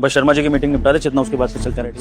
बस शर्मा जी की मीटिंग निपटा दे, जितना उसके बाद फिर चलते रहे।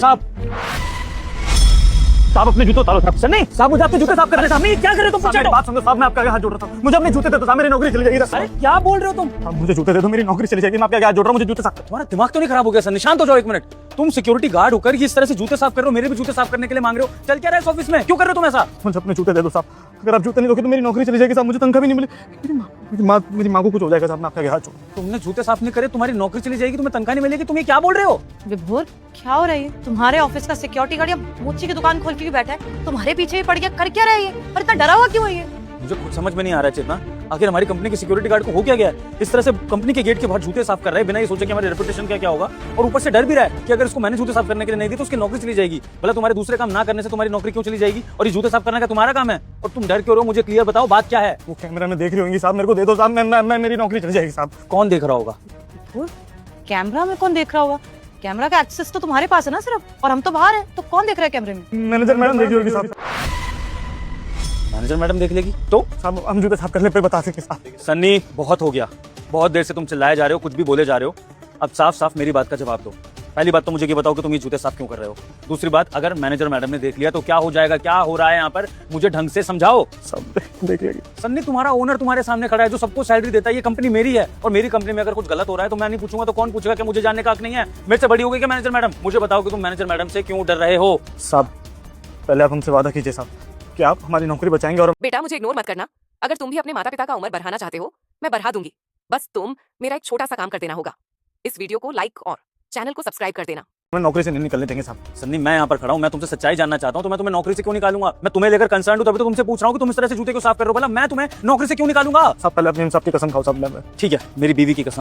साहब अपने जूते उतारो साहब। सर नहीं साहब, मुझे अपने जूते साफ करने। साहब नहीं, क्या कर रहे हो तुम? मेरी बात सुनो साहब, मैं आपका हाथ जोड़ रहा था। मुझे अपने जूते दे दो साहब, मेरी नौकरी चली जाएगी। अरे क्या बोल रहे हो तुम? साहब मुझे जूते दे दो, मेरी नौकरी चली जाएगी। मैं आपका हाथ जोड़ रहा हूँ, मुझे जूते साफ। तुम्हारा दिमाग तो नहीं खराब हो गया सर? निशांत हो जाओ एक मिनट। तुम सिक्योरिटी गार्ड होकर इस तरह से जूते साफ कर रहे हो, मेरे भी जूते साफ करने के लिए मांग रहे हो। चल क्या रहा है इस ऑफिस में? क्यों कर रहे हो तुम ऐसा? मुझे अपने जूते दे दो साहब। अगर आप जूते नहीं दोगे तो मेरी नौकरी चली जाएगी साहब, मुझे तनख्वाह भी नहीं मिलेगी। मेरी माँ को कुछ हो जाएगा साहब, मैं आपका हाथ जोड़। तुमने जूते साफ नहीं करे, तुम्हारी नौकरी चली जाएगी, तुम्हें तनख्वाह नहीं मिलेगी। तुम ये क्या बोल रहे हो? विभोर, क्या हो रहा है? तुम्हारे ऑफिस का सिक्योरिटी गार्ड या मोची की दुकान खोल के भी बैठा है, तुम्हारे पीछे ही पड़ गया। कर क्या रहा है ये? और इतना डरा हुआ क्यों है ये? मुझे कुछ समझ में नहीं आ रहा है चेतना, आखिर हमारी कंपनी के सिक्योरिटी गार्ड को हो क्या गया है? इस तरह से कंपनी के गेट के बाहर जूते साफ कर रहा है बिना ये सोचे कि हमारी रेपुटेशन का क्या होगा, और ऊपर से डर भी रहा है कि अगर इसको मैंने जूते साफ करने के लिए नहीं दी तो उसकी नौकरी चली जाएगी। भला तुम्हारे दूसरे काम ना करने से तुम्हारी नौकरी क्यों चली जाएगी? और ये जूते साफ करने का तुम्हारा काम है, और तुम डर क्यों रहे हो? मुझे क्लियर बताओ, बात क्या है? वो कैमरा में देख रही होंगी साहब, मेरे को दे दो साहब, मैं मेरी नौकरी चली जाएगी साहब। कौन देख रहा होगा? कैमरा में कौन देख रहा होगा? कैमरा का एक्सेस तो तुम्हारे पास है ना सिर्फ, और हम तो बाहर हैं, तो कौन देख रहा है कैमरे में? मैनेजर मैडम देख रही होगी साहब। मैनेजर मैडम देख लेगी तो? साहब हम जूते साफ करने पे बता सके साहब। सन्नी बहुत हो गया, बहुत देर से तुम चिल्लाए जा रहे हो, कुछ भी बोले जा रहे हो। अब साफ साफ मेरी बात का जवाब दो। पहली बात तो मुझे ये बताओ कि तुम ये जूते साफ क्यों कर रहे हो? दूसरी बात, अगर मैनेजर मैडम ने देख लिया तो क्या हो जाएगा? क्या हो रहा है यहाँ पर? मुझे ढंग से समझाओ। सब देख लेगी। सन्नी, तुम्हारा ओनर तुम्हारे सामने खड़ा है जो सबको सैलरी देता है, ये कंपनी मेरी है, और मेरी कंपनी में अगर कुछ गलत हो रहा है तो मैं नहीं पूछूंगा तो कौन पूछेगा? कि मुझे जानने का हक नहीं है? मेरे से बड़ी हो गई क्या मैनेजर मैडम? मुझे बताओ कि तुम मैनेजर मैडम से क्यों डर रहे हो? साहब पहले आप हमसे वादा कीजिए साहब कि आप हमारी नौकरी बचाएंगे। और बेटा मुझे इग्नोर मत करना। अगर तुम भी अपने माता पिता का उम्र बढ़ाना चाहते हो, मैं बढ़ा दूंगी। बस तुम मेरा एक छोटा सा काम कर देना होगा। इस वीडियो को लाइक और चैनल को सब्सक्राइब कर देना। मैं नौकरी से नहीं निकलने देंगे साहब। सन्नी, मैं यहाँ पर खड़ा हूँ, मैं तुमसे सच्चाई जानना चाहता हूँ, तो मैं तुम्हें नौकरी से क्यों निकालूंगा? मैं तुम्हें लेकर कंसर्न हूँ, तभी तो तुमसे पूछ रहा हूँ कि तुम इस तरह से जूते को साफ कर रहे हो। भला मैं तुम्हें नौकरी से क्यों निकालूंगा? साहब पहले अपनी इंसाफ की कसम खाओ साहब। ठीक है, मेरी बीवी की कसम।